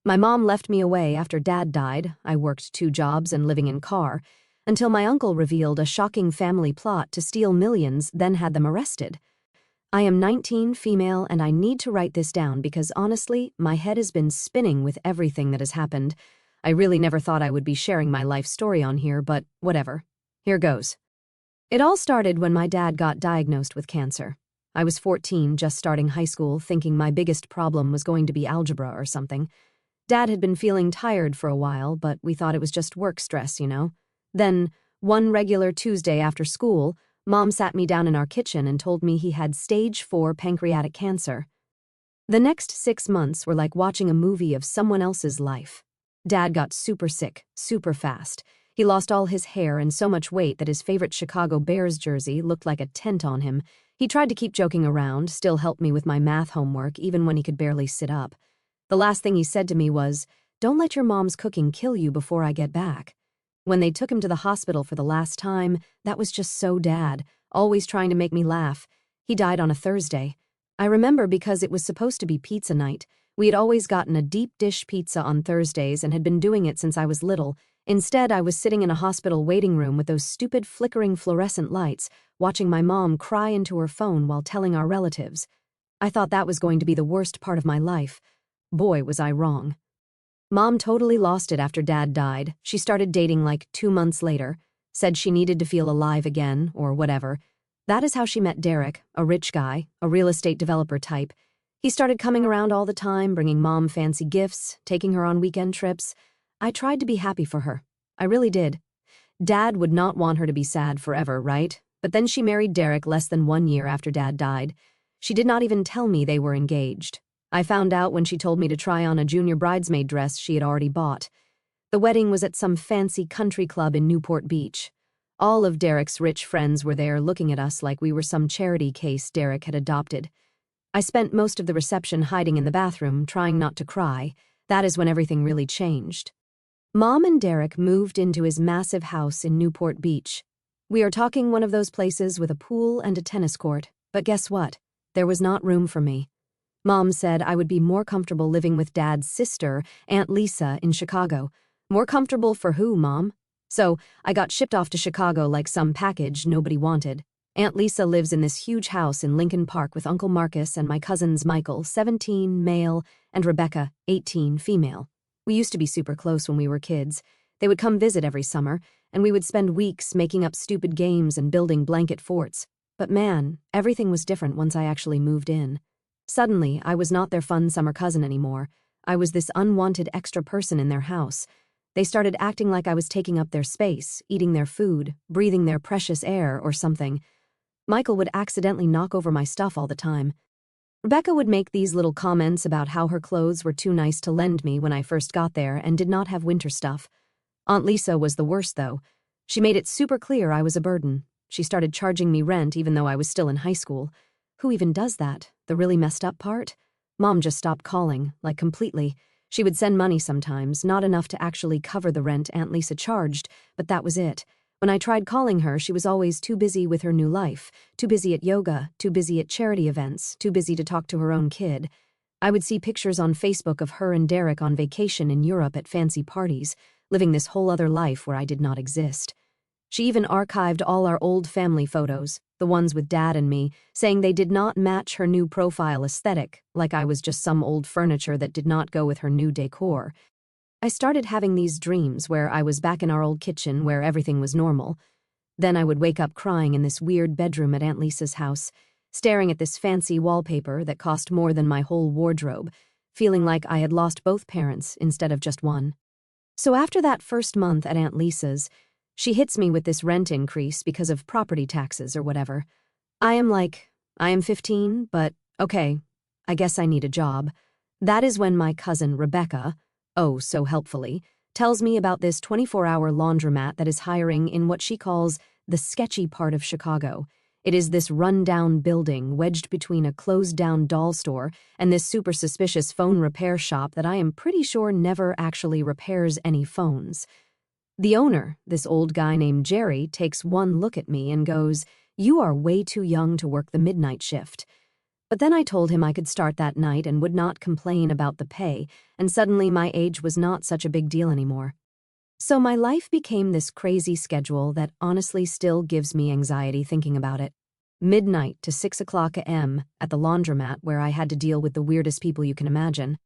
My mom left me away after Dad died. I worked 2 jobs and living in car, until my uncle revealed a shocking family plot to steal millions, then had them arrested. I am 19, female, and I need to write this down because honestly, my head has been spinning with everything that has happened. I really never thought I would be sharing my life story on here, but whatever. Here goes. It all started when my dad got diagnosed with cancer. I was 14, just starting high school, thinking my biggest problem was going to be algebra or something. Dad had been feeling tired for a while, but we thought it was just work stress, you know. Then, one regular Tuesday after school, Mom sat me down in our kitchen and told me he had stage 4 pancreatic cancer. The next 6 months were like watching a movie of someone else's life. Dad got super sick, super fast. He lost all his hair and so much weight that his favorite Chicago Bears jersey looked like a tent on him. He tried to keep joking around, still helped me with my math homework even when he could barely sit up. The last thing he said to me was, "Don't let your mom's cooking kill you before I get back." When they took him to the hospital for the last time, that was just so Dad, always trying to make me laugh. He died on a Thursday. I remember because it was supposed to be pizza night. We had always gotten a deep dish pizza on Thursdays and had been doing it since I was little. Instead, I was sitting in a hospital waiting room with those stupid flickering fluorescent lights, watching my mom cry into her phone while telling our relatives. I thought that was going to be the worst part of my life. Boy, was I wrong. Mom totally lost it after Dad died. She started dating like 2 months later, said she needed to feel alive again, or whatever. That is how she met Derek, a rich guy, a real estate developer type. He started coming around all the time, bringing Mom fancy gifts, taking her on weekend trips. I tried to be happy for her. I really did. Dad would not want her to be sad forever, right? But then she married Derek less than 1 year after Dad died. She did not even tell me they were engaged. I found out when she told me to try on a junior bridesmaid dress she had already bought. The wedding was at some fancy country club in Newport Beach. All of Derek's rich friends were there looking at us like we were some charity case Derek had adopted. I spent most of the reception hiding in the bathroom, trying not to cry. That is when everything really changed. Mom and Derek moved into his massive house in Newport Beach. We are talking one of those places with a pool and a tennis court, but guess what? There was not room for me. Mom said I would be more comfortable living with Dad's sister, Aunt Lisa, in Chicago. More comfortable for who, Mom? So I got shipped off to Chicago like some package nobody wanted. Aunt Lisa lives in this huge house in Lincoln Park with Uncle Marcus and my cousins Michael, 17, male, and Rebecca, 18, female. We used to be super close when we were kids. They would come visit every summer, and we would spend weeks making up stupid games and building blanket forts. But man, everything was different once I actually moved in. Suddenly, I was not their fun summer cousin anymore. I was this unwanted extra person in their house. They started acting like I was taking up their space, eating their food, breathing their precious air or something. Michael would accidentally knock over my stuff all the time. Rebecca would make these little comments about how her clothes were too nice to lend me when I first got there and did not have winter stuff. Aunt Lisa was the worst, though. She made it super clear I was a burden. She started charging me rent even though I was still in high school. Who even does that? The really messed up part? Mom just stopped calling, like completely. She would send money sometimes, not enough to actually cover the rent Aunt Lisa charged, but that was it. When I tried calling her, she was always too busy with her new life, too busy at yoga, too busy at charity events, too busy to talk to her own kid. I would see pictures on Facebook of her and Derek on vacation in Europe at fancy parties, living this whole other life where I did not exist. She even archived all our old family photos, the ones with Dad and me, saying they did not match her new profile aesthetic, like I was just some old furniture that did not go with her new decor. I started having these dreams where I was back in our old kitchen where everything was normal. Then I would wake up crying in this weird bedroom at Aunt Lisa's house, staring at this fancy wallpaper that cost more than my whole wardrobe, feeling like I had lost both parents instead of just one. So after that first month at Aunt Lisa's, she hits me with this rent increase because of property taxes or whatever. I am 15, but okay, I guess I need a job. That is when my cousin Rebecca, oh so helpfully, tells me about this 24-hour laundromat that is hiring in what she calls the sketchy part of Chicago. It is this run-down building wedged between a closed-down doll store and this super suspicious phone repair shop that I am pretty sure never actually repairs any phones. The owner, this old guy named Jerry, takes one look at me and goes, "You are way too young to work the midnight shift." But then I told him I could start that night and would not complain about the pay, and suddenly my age was not such a big deal anymore. So my life became this crazy schedule that honestly still gives me anxiety thinking about it. Midnight to 6 o'clock a.m. at the laundromat where I had to deal with the weirdest people you can imagine.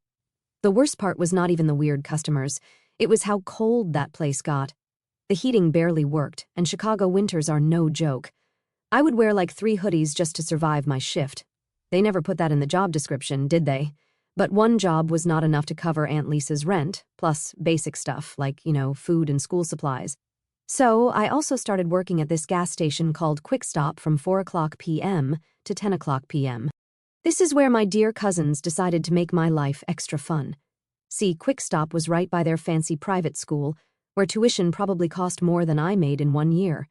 The worst part was not even the weird customers, it was how cold that place got. The heating barely worked, and Chicago winters are no joke. I would wear like 3 hoodies just to survive my shift. They never put that in the job description, did they? But one job was not enough to cover Aunt Lisa's rent, plus basic stuff like, food and school supplies. So I also started working at this gas station called Quick Stop from 4 o'clock p.m. to 10 o'clock p.m. This is where my dear cousins decided to make my life extra fun. See, Quick Stop was right by their fancy private school, where tuition probably cost more than I made in 1 year.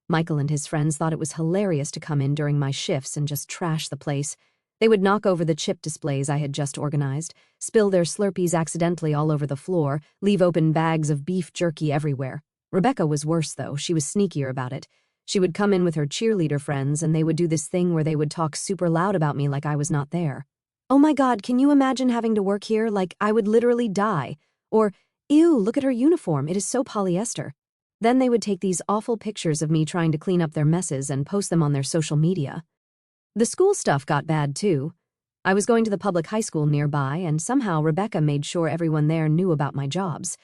Michael and his friends thought it was hilarious to come in during my shifts and just trash the place. They would knock over the chip displays I had just organized, spill their Slurpees accidentally all over the floor, leave open bags of beef jerky everywhere. Rebecca was worse, though. She was sneakier about it. She would come in with her cheerleader friends, and they would do this thing where they would talk super loud about me like I was not there. "Oh my God, can you imagine having to work here? Like, I would literally die." Or, "Ew, look at her uniform, it is so polyester." Then they would take these awful pictures of me trying to clean up their messes and post them on their social media. The school stuff got bad, too. I was going to the public high school nearby, and somehow Rebecca made sure everyone there knew about my jobs.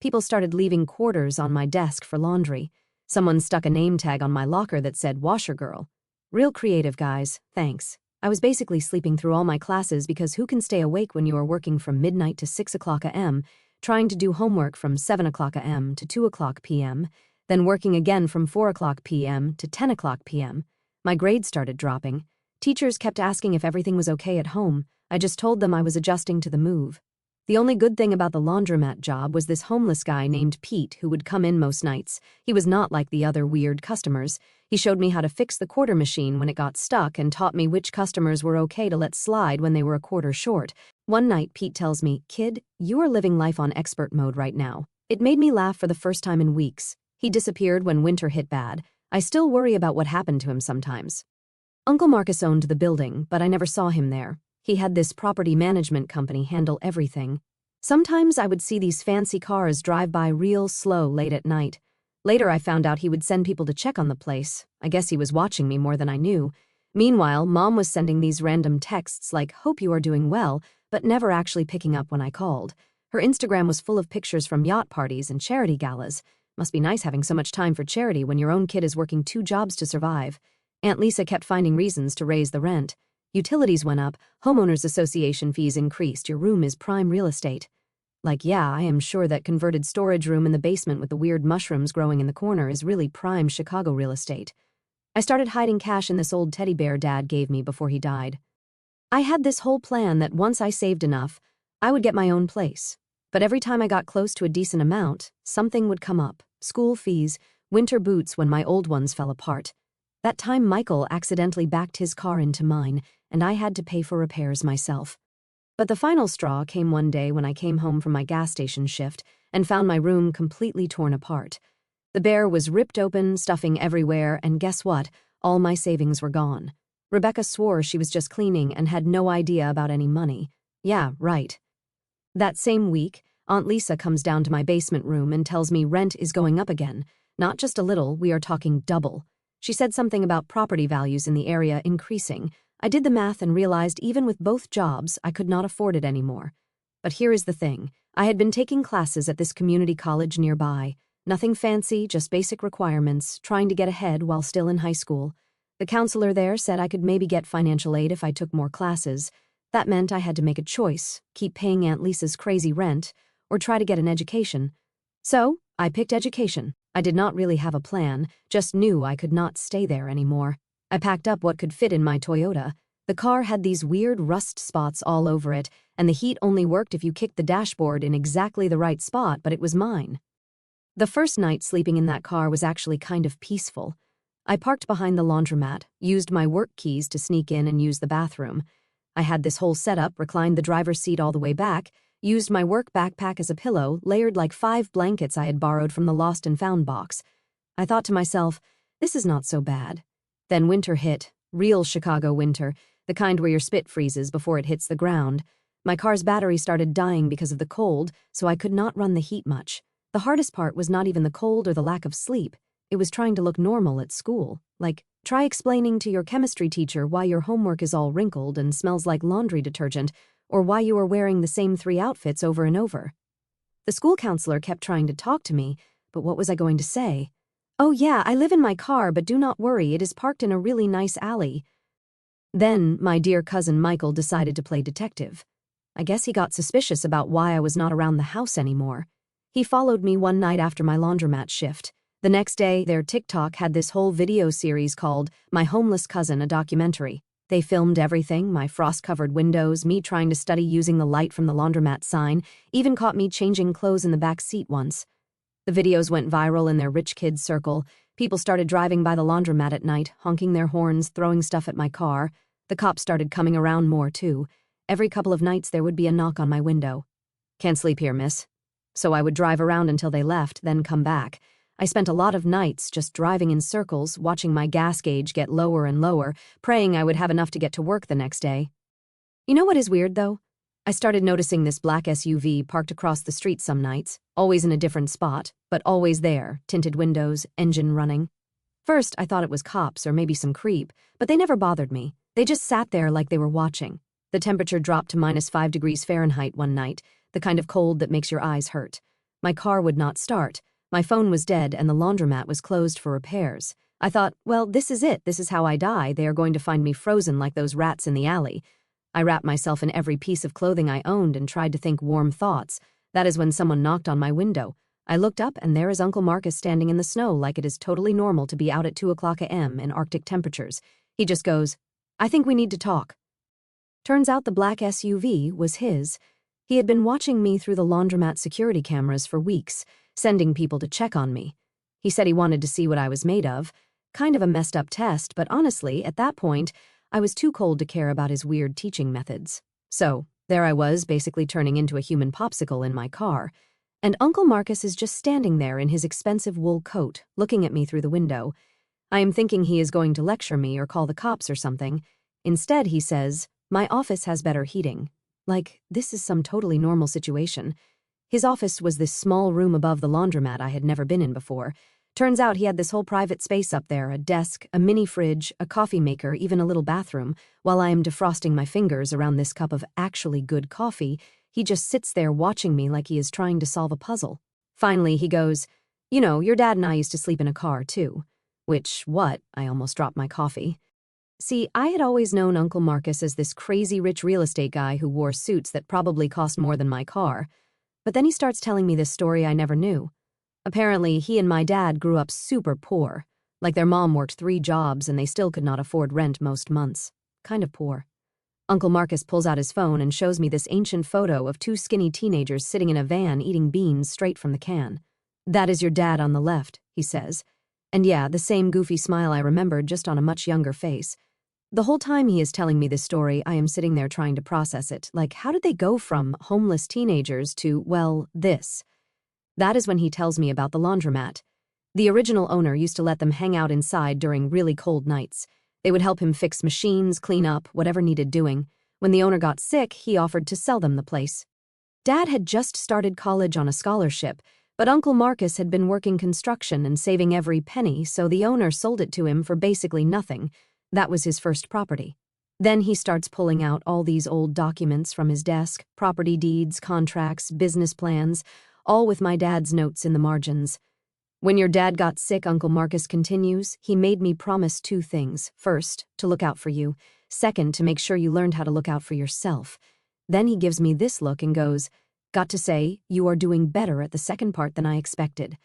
People started leaving quarters on my desk for laundry. Someone stuck a name tag on my locker that said "Washer Girl." Real creative, guys. Thanks. I was basically sleeping through all my classes because who can stay awake when you are working from midnight to 6 o'clock a.m., trying to do homework from 7 o'clock a.m. to 2 o'clock p.m., then working again from 4 o'clock p.m. to 10 o'clock p.m. My grades started dropping. Teachers kept asking if everything was okay at home. I just told them I was adjusting to the move. The only good thing about the laundromat job was this homeless guy named Pete who would come in most nights. He was not like the other weird customers. He showed me how to fix the quarter machine when it got stuck and taught me which customers were okay to let slide when they were a quarter short. One night, Pete tells me, "Kid, you are living life on expert mode right now." It made me laugh for the first time in weeks. He disappeared when winter hit bad. I still worry about what happened to him sometimes. Uncle Marcus owned the building, but I never saw him there. He had this property management company handle everything. Sometimes I would see these fancy cars drive by real slow late at night. Later I found out he would send people to check on the place. I guess he was watching me more than I knew. Meanwhile, Mom was sending these random texts like, "Hope you are doing well," but never actually picking up when I called. Her Instagram was full of pictures from yacht parties and charity galas. Must be nice having so much time for charity when your own kid is working 2 jobs to survive. Aunt Lisa kept finding reasons to raise the rent. Utilities went up, homeowners association fees increased, your room is prime real estate. Like, yeah, I am sure that converted storage room in the basement with the weird mushrooms growing in the corner is really prime Chicago real estate. I started hiding cash in this old teddy bear Dad gave me before he died. I had this whole plan that once I saved enough, I would get my own place. But every time I got close to a decent amount, something would come up. School fees, winter boots when my old ones fell apart. That time Michael accidentally backed his car into mine, and I had to pay for repairs myself. But the final straw came one day when I came home from my gas station shift and found my room completely torn apart. The bear was ripped open, stuffing everywhere, and guess what? All my savings were gone. Rebecca swore she was just cleaning and had no idea about any money. Yeah, right. That same week, Aunt Lisa comes down to my basement room and tells me rent is going up again. Not just a little, we are talking double. She said something about property values in the area increasing. I did the math and realized even with both jobs, I could not afford it anymore. But here is the thing. I had been taking classes at this community college nearby. Nothing fancy, just basic requirements, trying to get ahead while still in high school. The counselor there said I could maybe get financial aid if I took more classes. That meant I had to make a choice, keep paying Aunt Lisa's crazy rent, or try to get an education. So, I picked education. I did not really have a plan, just knew I could not stay there anymore. I packed up what could fit in my Toyota. The car had these weird rust spots all over it, and the heat only worked if you kicked the dashboard in exactly the right spot, but it was mine. The first night sleeping in that car was actually kind of peaceful. I parked behind the laundromat, used my work keys to sneak in and use the bathroom. I had this whole setup, reclined the driver's seat all the way back, used my work backpack as a pillow, layered like 5 blankets I had borrowed from the lost and found box. I thought to myself, this is not so bad. Then winter hit, real Chicago winter. the kind where your spit freezes before it hits the ground. My car's battery started dying because of the cold, so I could not run the heat much. The hardest part was not even the cold or the lack of sleep. It was trying to look normal at school. Like, try explaining to your chemistry teacher why your homework is all wrinkled and smells like laundry detergent, or why you are wearing the same 3 outfits over and over. The school counselor kept trying to talk to me, but what was I going to say? Oh yeah, I live in my car, but do not worry, it is parked in a really nice alley. Then, my dear cousin Michael decided to play detective. I guess he got suspicious about why I was not around the house anymore. He followed me one night after my laundromat shift. The next day, their TikTok had this whole video series called My Homeless Cousin, a documentary. They filmed everything, my frost-covered windows, me trying to study using the light from the laundromat sign, even caught me changing clothes in the back seat once. The videos went viral in their rich kids circle. People started driving by the laundromat at night, honking their horns, throwing stuff at my car. The cops started coming around more, too. Every couple of nights there would be a knock on my window. "Can't sleep here, miss." So I would drive around until they left, then come back. I spent a lot of nights just driving in circles, watching my gas gauge get lower and lower, praying I would have enough to get to work the next day. You know what is weird, though? I started noticing this black SUV parked across the street some nights, always in a different spot, but always there, tinted windows, engine running. First, I thought it was cops or maybe some creep, but they never bothered me. They just sat there like they were watching. The temperature dropped to -5 degrees Fahrenheit one night, the kind of cold that makes your eyes hurt. My car would not start. My phone was dead and the laundromat was closed for repairs. I thought, well, this is it. This is how I die. They are going to find me frozen like those rats in the alley. I wrapped myself in every piece of clothing I owned and tried to think warm thoughts. That is when someone knocked on my window. I looked up and there is Uncle Marcus standing in the snow like it is totally normal to be out at 2:00 a.m. in Arctic temperatures. He just goes, "I think we need to talk." Turns out the black SUV was his. He had been watching me through the laundromat security cameras for weeks, sending people to check on me. He said he wanted to see what I was made of. Kind of a messed up test, but honestly, at that point, I was too cold to care about his weird teaching methods. So, there I was, basically turning into a human popsicle in my car. And Uncle Marcus is just standing there in his expensive wool coat, looking at me through the window. I am thinking he is going to lecture me or call the cops or something. Instead, he says, "My office has better heating." Like, this is some totally normal situation. His office was this small room above the laundromat I had never been in before. Turns out he had this whole private space up there, a desk, a mini fridge, a coffee maker, even a little bathroom. While I am defrosting my fingers around this cup of actually good coffee, he just sits there watching me like he is trying to solve a puzzle. Finally, he goes, "You know, your dad and I used to sleep in a car, too." Which, what? I almost dropped my coffee. See, I had always known Uncle Marcus as this crazy rich real estate guy who wore suits that probably cost more than my car. But then he starts telling me this story I never knew. Apparently, he and my dad grew up super poor. Like their mom worked 3 jobs and they still could not afford rent most months. Kind of poor. Uncle Marcus pulls out his phone and shows me this ancient photo of 2 skinny teenagers sitting in a van eating beans straight from the can. "That is your dad on the left," he says. And yeah, the same goofy smile I remembered, just on a much younger face. The whole time he is telling me this story, I am sitting there trying to process it. Like, how did they go from homeless teenagers to, well, this? That is when he tells me about the laundromat. The original owner used to let them hang out inside during really cold nights. They would help him fix machines, clean up, whatever needed doing. When the owner got sick, he offered to sell them the place. Dad had just started college on a scholarship, but Uncle Marcus had been working construction and saving every penny, so the owner sold it to him for basically nothing. That was his first property. Then he starts pulling out all these old documents from his desk, property deeds, contracts, business plans, all with my dad's notes in the margins. "When your dad got sick," Uncle Marcus continues, "he made me promise 2 things. First, to look out for you. Second, to make sure you learned how to look out for yourself." Then he gives me this look and goes, "Got to say, you are doing better at the second part than I expected."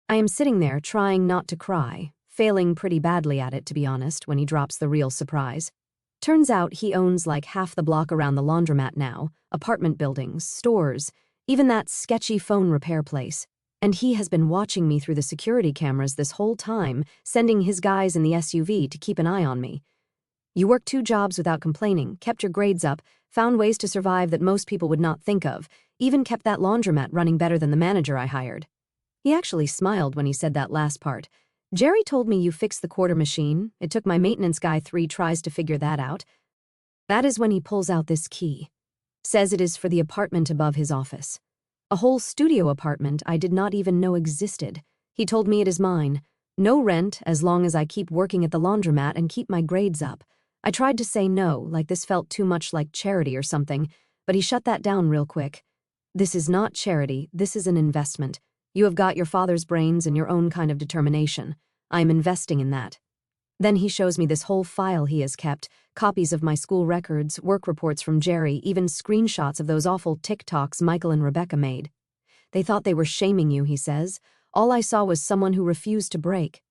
I am sitting there trying not to cry, failing pretty badly at it, to be honest, when he drops the real surprise. Turns out he owns like half the block around the laundromat now, apartment buildings, stores, even that sketchy phone repair place. And he has been watching me through the security cameras this whole time, sending his guys in the SUV to keep an eye on me. "You worked 2 jobs without complaining, kept your grades up, found ways to survive that most people would not think of, even kept that laundromat running better than the manager I hired." He actually smiled when he said that last part. "Jerry told me you fixed the quarter machine. It took my maintenance guy 3 tries to figure that out." That is when he pulls out this key. Says it is for the apartment above his office. A whole studio apartment I did not even know existed. He told me it is mine. No rent as long as I keep working at the laundromat and keep my grades up. I tried to say no, like this felt too much like charity or something, but he shut that down real quick. This is not charity, this is an investment. You have got your father's brains and your own kind of determination. I am investing in that. Then he shows me this whole file he has kept, copies of my school records, work reports from Jerry, even screenshots of those awful TikToks Michael and Rebecca made. They thought they were shaming you, he says. All I saw was someone who refused to break.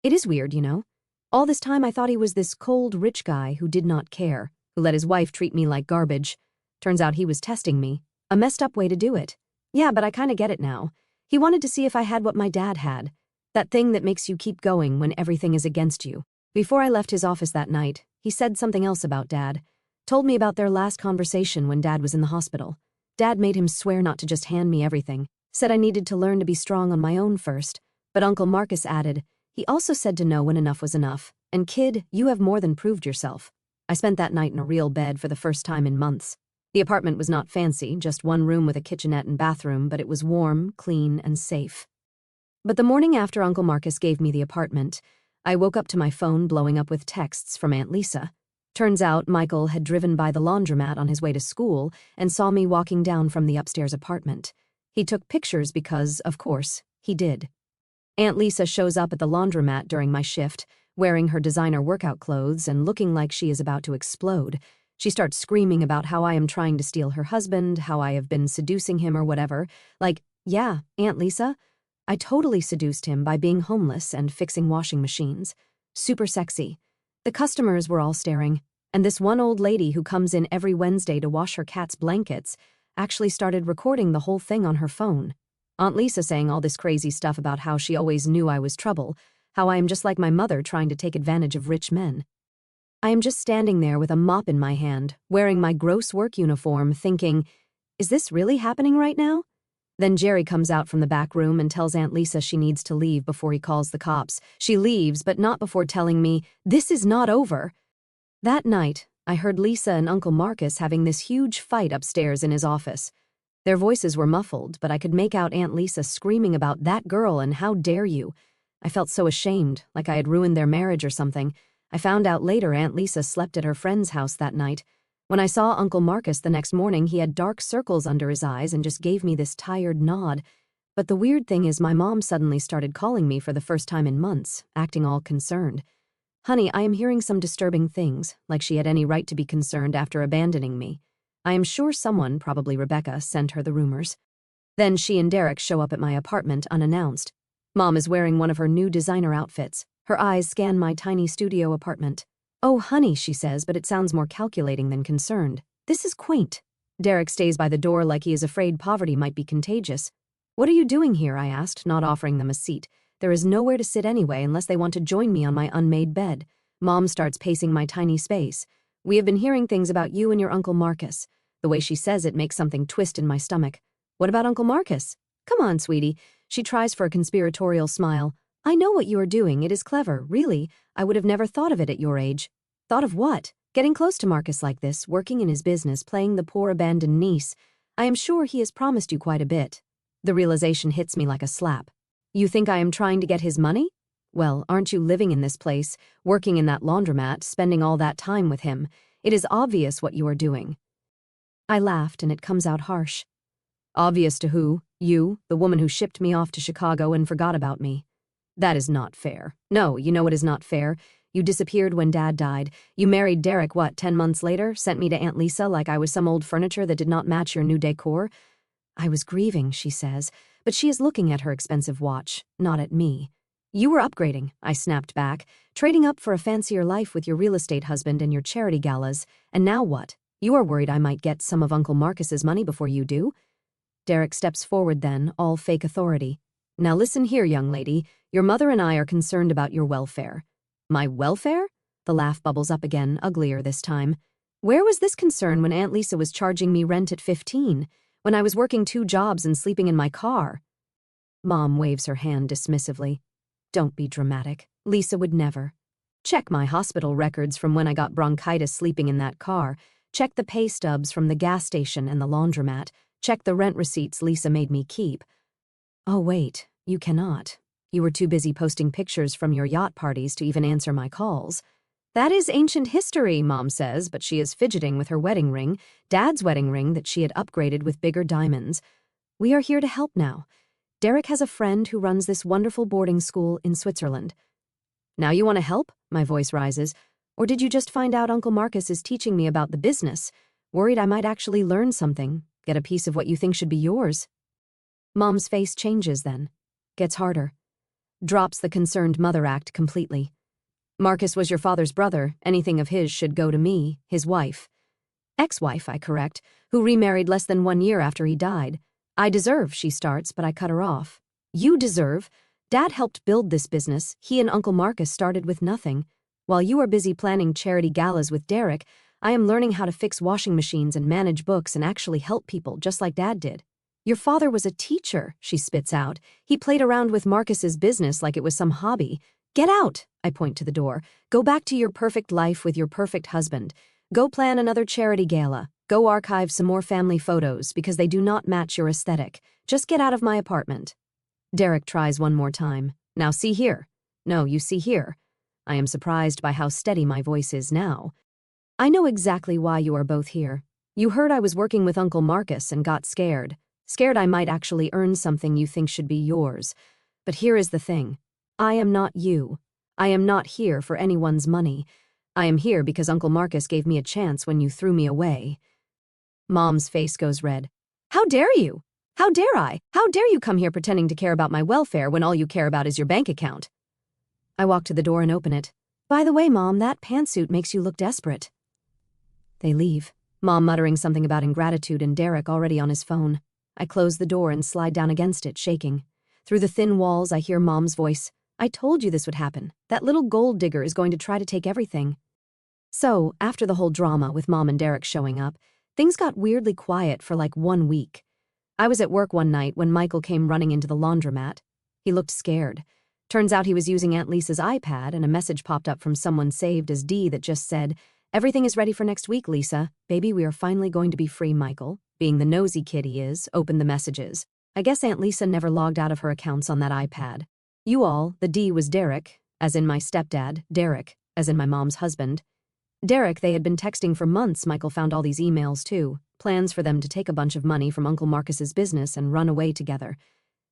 It is weird, you know. All this time I thought he was this cold, rich guy who did not care, who let his wife treat me like garbage. Turns out he was testing me. A messed up way to do it. Yeah, but I kinda get it now. He wanted to see if I had what my dad had. That thing that makes you keep going when everything is against you. Before I left his office that night, he said something else about Dad. Told me about their last conversation when Dad was in the hospital. Dad made him swear not to just hand me everything. Said I needed to learn to be strong on my own first. But Uncle Marcus added, he also said to know when enough was enough. And kid, you have more than proved yourself. I spent that night in a real bed for the first time in months. The apartment was not fancy, just one room with a kitchenette and bathroom, but it was warm, clean, and safe. But the morning after Uncle Marcus gave me the apartment, I woke up to my phone blowing up with texts from Aunt Lisa. Turns out Michael had driven by the laundromat on his way to school and saw me walking down from the upstairs apartment. He took pictures because, of course, he did. Aunt Lisa shows up at the laundromat during my shift, wearing her designer workout clothes and looking like she is about to explode. She starts screaming about how I am trying to steal her husband, how I have been seducing him or whatever. Like, yeah, Aunt Lisa, I totally seduced him by being homeless and fixing washing machines. Super sexy. The customers were all staring, and this one old lady who comes in every Wednesday to wash her cat's blankets actually started recording the whole thing on her phone. Aunt Lisa saying all this crazy stuff about how she always knew I was trouble, how I am just like my mother trying to take advantage of rich men. I am just standing there with a mop in my hand, wearing my gross work uniform, thinking, is this really happening right now? Then Jerry comes out from the back room and tells Aunt Lisa she needs to leave before he calls the cops. She leaves, but not before telling me, this is not over. That night, I heard Lisa and Uncle Marcus having this huge fight upstairs in his office. Their voices were muffled, but I could make out Aunt Lisa screaming about that girl and how dare you. I felt so ashamed, like I had ruined their marriage or something. I found out later Aunt Lisa slept at her friend's house that night. When I saw Uncle Marcus the next morning, he had dark circles under his eyes and just gave me this tired nod. But the weird thing is my mom suddenly started calling me for the first time in months, acting all concerned. Honey, I am hearing some disturbing things, like she had any right to be concerned after abandoning me. I am sure someone, probably Rebecca, sent her the rumors. Then she and Derek show up at my apartment unannounced. Mom is wearing one of her new designer outfits. Her eyes scan my tiny studio apartment. Oh, honey, she says, but it sounds more calculating than concerned. This is quaint. Derek stays by the door like he is afraid poverty might be contagious. What are you doing here? I asked, not offering them a seat. There is nowhere to sit anyway unless they want to join me on my unmade bed. Mom starts pacing my tiny space. We have been hearing things about you and your Uncle Marcus. The way she says it makes something twist in my stomach. What about Uncle Marcus? Come on, sweetie. She tries for a conspiratorial smile. I know what you are doing. It is clever, really. I would have never thought of it at your age. Thought of what? Getting close to Marcus like this, working in his business, playing the poor abandoned niece. I am sure he has promised you quite a bit. The realization hits me like a slap. You think I am trying to get his money? Well, aren't you living in this place, working in that laundromat, spending all that time with him? It is obvious what you are doing. I laughed, and it comes out harsh. Obvious to who? You, the woman who shipped me off to Chicago and forgot about me. That is not fair. No, you know it is not fair. You disappeared when Dad died. You married Derek, 10 months later? Sent me to Aunt Lisa like I was some old furniture that did not match your new decor? I was grieving, she says, but she is looking at her expensive watch, not at me. You were upgrading, I snapped back, trading up for a fancier life with your real estate husband and your charity galas. And now what? You are worried I might get some of Uncle Marcus's money before you do? Derek steps forward then, all fake authority. Now listen here, young lady. Your mother and I are concerned about your welfare. My welfare? The laugh bubbles up again, uglier this time. Where was this concern when Aunt Lisa was charging me rent at 15? When I was working 2 jobs and sleeping in my car? Mom waves her hand dismissively. Don't be dramatic. Lisa would never. Check my hospital records from when I got bronchitis sleeping in that car. Check the pay stubs from the gas station and the laundromat. Check the rent receipts Lisa made me keep. Oh, wait, you cannot. You were too busy posting pictures from your yacht parties to even answer my calls. That is ancient history, Mom says, but she is fidgeting with her wedding ring, Dad's wedding ring that she had upgraded with bigger diamonds. We are here to help now. Derek has a friend who runs this wonderful boarding school in Switzerland. Now you want to help? My voice rises. Or did you just find out Uncle Marcus is teaching me about the business? Worried I might actually learn something, get a piece of what you think should be yours? Mom's face changes then. Gets harder. Drops the concerned mother act completely. Marcus was your father's brother. Anything of his should go to me, his wife. Ex-wife, I correct, who remarried less than 1 year after he died. I deserve, she starts, but I cut her off. You deserve? Dad helped build this business. He and Uncle Marcus started with nothing. While you are busy planning charity galas with Derek, I am learning how to fix washing machines and manage books and actually help people, just like Dad did. Your father was a teacher, she spits out. He played around with Marcus's business like it was some hobby. Get out, I point to the door. Go back to your perfect life with your perfect husband. Go plan another charity gala. Go archive some more family photos because they do not match your aesthetic. Just get out of my apartment. Derek tries one more time. Now see here. No, you see here. I am surprised by how steady my voice is now. I know exactly why you are both here. You heard I was working with Uncle Marcus and got scared. Scared I might actually earn something you think should be yours. But here is the thing. I am not you. I am not here for anyone's money. I am here because Uncle Marcus gave me a chance when you threw me away. Mom's face goes red. How dare you? How dare I? How dare you come here pretending to care about my welfare when all you care about is your bank account? I walk to the door and open it. By the way, Mom, that pantsuit makes you look desperate. They leave, Mom muttering something about ingratitude and Derek already on his phone. I close the door and slide down against it, shaking. Through the thin walls, I hear Mom's voice. I told you this would happen. That little gold digger is going to try to take everything. So, after the whole drama with Mom and Derek showing up, things got weirdly quiet for like 1 week. I was at work one night when Michael came running into the laundromat. He looked scared. Turns out he was using Aunt Lisa's iPad and a message popped up from someone saved as D that just said, "Everything is ready for next week, Lisa. Baby, we are finally going to be free." Michael, being the nosy kid he is, opened the messages. I guess Aunt Lisa never logged out of her accounts on that iPad. You all, the D was Derek, as in my stepdad, Derek, as in my mom's husband. Derek, they had been texting for months. Michael found all these emails too, plans for them to take a bunch of money from Uncle Marcus's business and run away together.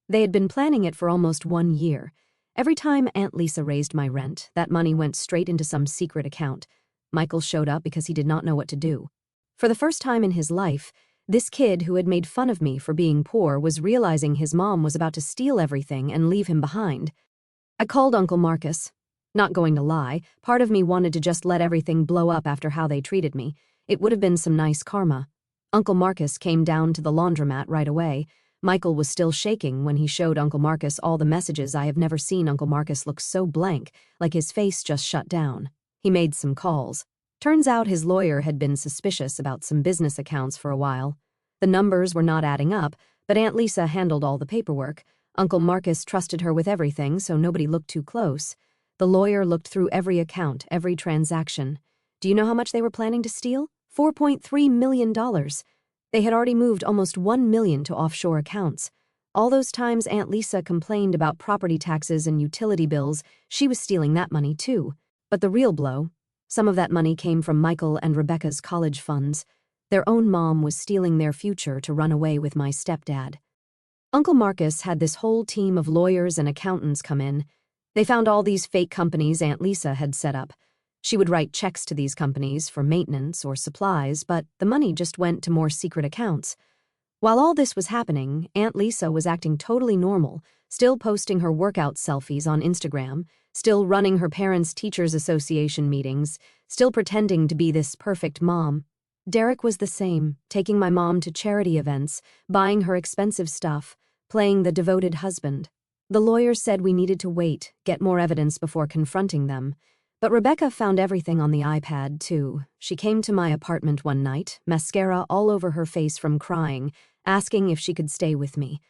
They had been planning it for almost 1 year. Every time Aunt Lisa raised my rent, that money went straight into some secret account. Michael showed up because he did not know what to do. For the first time in his life, this kid who had made fun of me for being poor was realizing his mom was about to steal everything and leave him behind. I called Uncle Marcus. Not going to lie, part of me wanted to just let everything blow up after how they treated me. It would have been some nice karma. Uncle Marcus came down to the laundromat right away. Michael was still shaking when he showed Uncle Marcus all the messages. I have never seen Uncle Marcus look so blank, like his face just shut down. He made some calls. Turns out his lawyer had been suspicious about some business accounts for a while. The numbers were not adding up, but Aunt Lisa handled all the paperwork. Uncle Marcus trusted her with everything, so nobody looked too close. The lawyer looked through every account, every transaction. Do you know how much they were planning to steal? $4.3 million. They had already moved almost $1 million to offshore accounts. All those times Aunt Lisa complained about property taxes and utility bills, she was stealing that money too. But the real blow, some of that money came from Michael and Rebecca's college funds. Their own mom was stealing their future to run away with my stepdad. Uncle Marcus had this whole team of lawyers and accountants come in. They found all these fake companies Aunt Lisa had set up. She would write checks to these companies for maintenance or supplies, but the money just went to more secret accounts. While all this was happening, Aunt Lisa was acting totally normal, still posting her workout selfies on Instagram, still running her parents' teachers' association meetings, still pretending to be this perfect mom. Derek was the same, taking my mom to charity events, buying her expensive stuff, playing the devoted husband. The lawyer said we needed to wait, get more evidence before confronting them. But Rebecca found everything on the iPad, too. She came to my apartment one night, mascara all over her face from crying, asking if she could stay with me.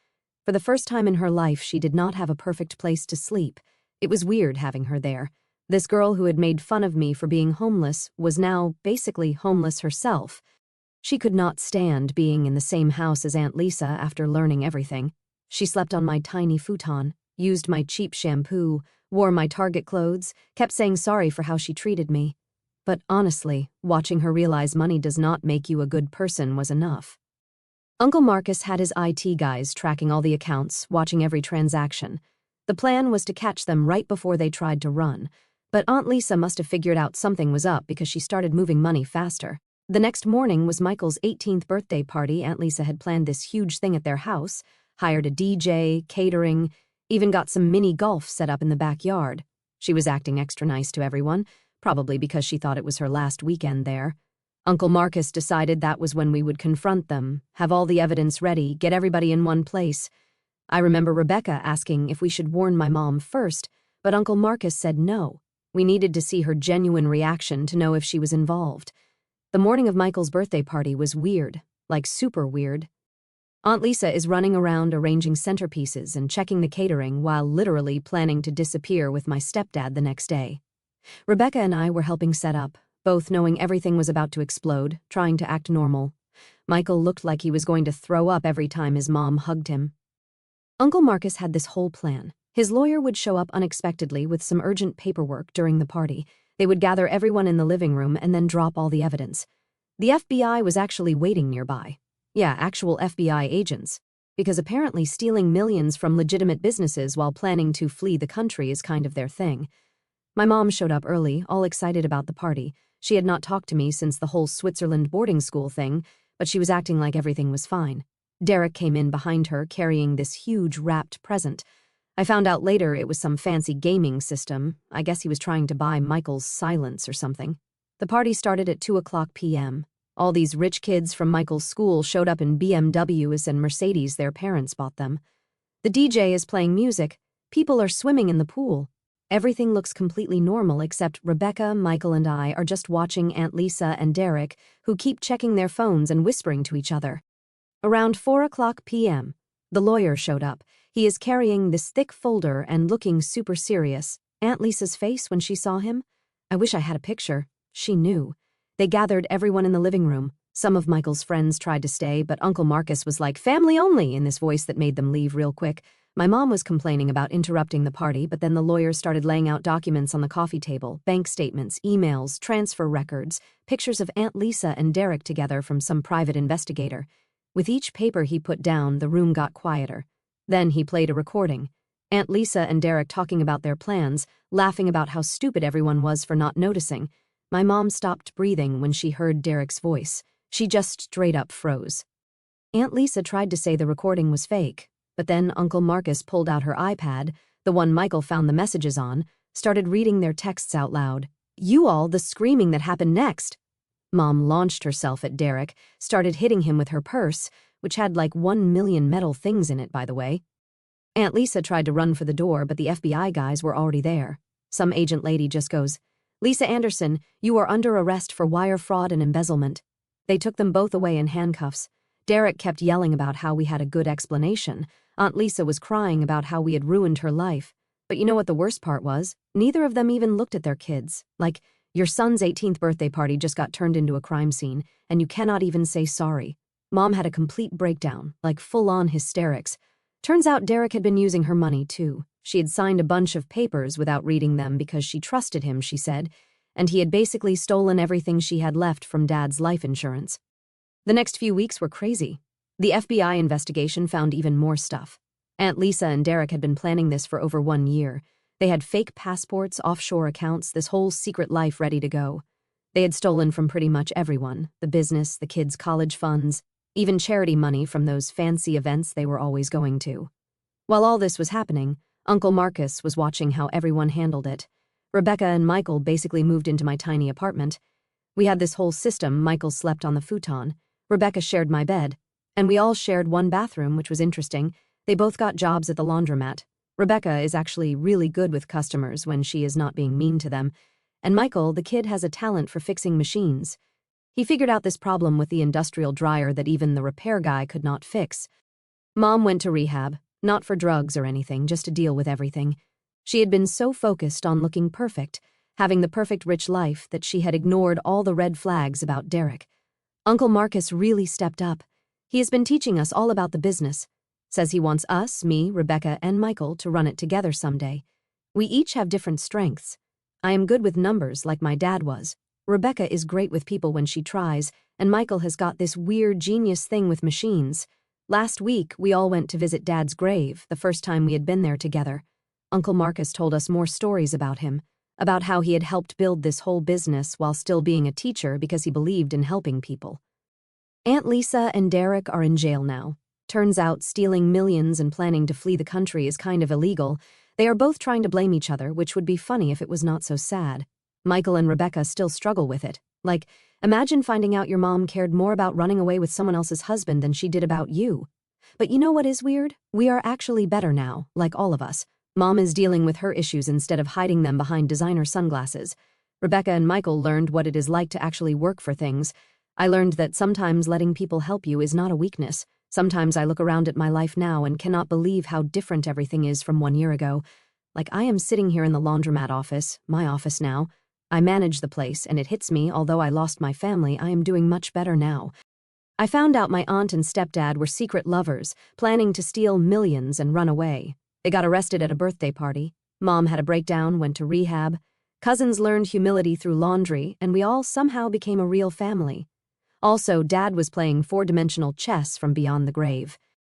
For the first time in her life, she did not have a perfect place to sleep. It was weird having her there. This girl who had made fun of me for being homeless was now basically homeless herself. She could not stand being in the same house as Aunt Lisa after learning everything. She slept on my tiny futon, used my cheap shampoo, wore my Target clothes, kept saying sorry for how she treated me. But honestly, watching her realize money does not make you a good person was enough. Uncle Marcus had his IT guys tracking all the accounts, watching every transaction. The plan was to catch them right before they tried to run, but Aunt Lisa must have figured out something was up because she started moving money faster. The next morning was Michael's 18th birthday party. Aunt Lisa had planned this huge thing at their house, hired a DJ, catering, even got some mini golf set up in the backyard. She was acting extra nice to everyone, probably because she thought it was her last weekend there. Uncle Marcus decided that was when we would confront them, have all the evidence ready, get everybody in one place. I remember Rebecca asking if we should warn my mom first, but Uncle Marcus said no. We needed to see her genuine reaction to know if she was involved. The morning of Michael's birthday party was weird, like super weird. Aunt Lisa is running around arranging centerpieces and checking the catering while literally planning to disappear with my stepdad the next day. Rebecca and I were helping set up, both knowing everything was about to explode, trying to act normal. Michael looked like he was going to throw up every time his mom hugged him. Uncle Marcus had this whole plan. His lawyer would show up unexpectedly with some urgent paperwork during the party. They would gather everyone in the living room and then drop all the evidence. The FBI was actually waiting nearby. Yeah, actual FBI agents. Because apparently stealing millions from legitimate businesses while planning to flee the country is kind of their thing. My mom showed up early, all excited about the party. She had not talked to me since the whole Switzerland boarding school thing, but she was acting like everything was fine. Derek came in behind her carrying this huge wrapped present. I found out later it was some fancy gaming system. I guess he was trying to buy Michael's silence or something. The party started at 2:00 p.m. All these rich kids from Michael's school showed up in BMWs and Mercedes their parents bought them. The DJ is playing music. People are swimming in the pool. Everything looks completely normal except Rebecca, Michael, and I are just watching Aunt Lisa and Derek, who keep checking their phones and whispering to each other. Around 4:00 p.m., the lawyer showed up. He is carrying this thick folder and looking super serious. Aunt Lisa's face when she saw him? I wish I had a picture. She knew. They gathered everyone in the living room. Some of Michael's friends tried to stay, but Uncle Marcus was like, "Family only," in this voice that made them leave real quick. My mom was complaining about interrupting the party, but then the lawyer started laying out documents on the coffee table, bank statements, emails, transfer records, pictures of Aunt Lisa and Derek together from some private investigator. With each paper he put down, the room got quieter. Then he played a recording. Aunt Lisa and Derek talking about their plans, laughing about how stupid everyone was for not noticing. My mom stopped breathing when she heard Derek's voice. She just straight up froze. Aunt Lisa tried to say the recording was fake, but then Uncle Marcus pulled out her iPad, the one Michael found the messages on, started reading their texts out loud. "You all, the screaming that happened next." Mom launched herself at Derek, started hitting him with her purse, which had like 1 million metal things in it, by the way. Aunt Lisa tried to run for the door, but the FBI guys were already there. Some agent lady just goes, "Lisa Anderson, you are under arrest for wire fraud and embezzlement." They took them both away in handcuffs. Derek kept yelling about how we had a good explanation. Aunt Lisa was crying about how we had ruined her life. But you know what the worst part was? Neither of them even looked at their kids. Like, your son's 18th birthday party just got turned into a crime scene, and you cannot even say sorry. Mom had a complete breakdown, like full-on hysterics. Turns out Derek had been using her money, too. She had signed a bunch of papers without reading them because she trusted him, she said, and he had basically stolen everything she had left from Dad's life insurance. The next few weeks were crazy. The FBI investigation found even more stuff. Aunt Lisa and Derek had been planning this for over 1 year. They had fake passports, offshore accounts, this whole secret life ready to go. They had stolen from pretty much everyone, the business, the kids' college funds, even charity money from those fancy events they were always going to. While all this was happening, Uncle Marcus was watching how everyone handled it. Rebecca and Michael basically moved into my tiny apartment. We had this whole system. Michael slept on the futon. Rebecca shared my bed. And we all shared one bathroom, which was interesting. They both got jobs at the laundromat. Rebecca is actually really good with customers when she is not being mean to them. And Michael, the kid, has a talent for fixing machines. He figured out this problem with the industrial dryer that even the repair guy could not fix. Mom went to rehab, not for drugs or anything, just to deal with everything. She had been so focused on looking perfect. having the perfect rich life that she had ignored all the red flags about Derek. Uncle Marcus really stepped up. He has been teaching us all about the business. Says he wants us, me, Rebecca, and Michael to run it together someday. We each have different strengths. I am good with numbers like my dad was. Rebecca is great with people when she tries, and Michael has got this weird genius thing with machines. Last week, we all went to visit Dad's grave, the first time we had been there together. Uncle Marcus told us more stories about him, about how he had helped build this whole business while still being a teacher because he believed in helping people. Aunt Lisa and Derek are in jail now. Turns out stealing millions and planning to flee the country is kind of illegal. They are both trying to blame each other, which would be funny if it was not so sad. Michael and Rebecca still struggle with it. Like, imagine finding out your mom cared more about running away with someone else's husband than she did about you. But you know what is weird? We are actually better now, like all of us. Mom is dealing with her issues instead of hiding them behind designer sunglasses. Rebecca and Michael learned what it is like to actually work for things. I learned that sometimes letting people help you is not a weakness. Sometimes I look around at my life now and cannot believe how different everything is from 1 year ago. Like, I am sitting here in the laundromat office, my office now. I manage the place, and it hits me, although I lost my family, I am doing much better now. I found out my aunt and stepdad were secret lovers, planning to steal millions and run away. They got arrested at a birthday party. Mom had a breakdown, went to rehab. Cousins learned humility through laundry, and we all somehow became a real family. Also, Dad was playing four-dimensional chess from beyond the grave.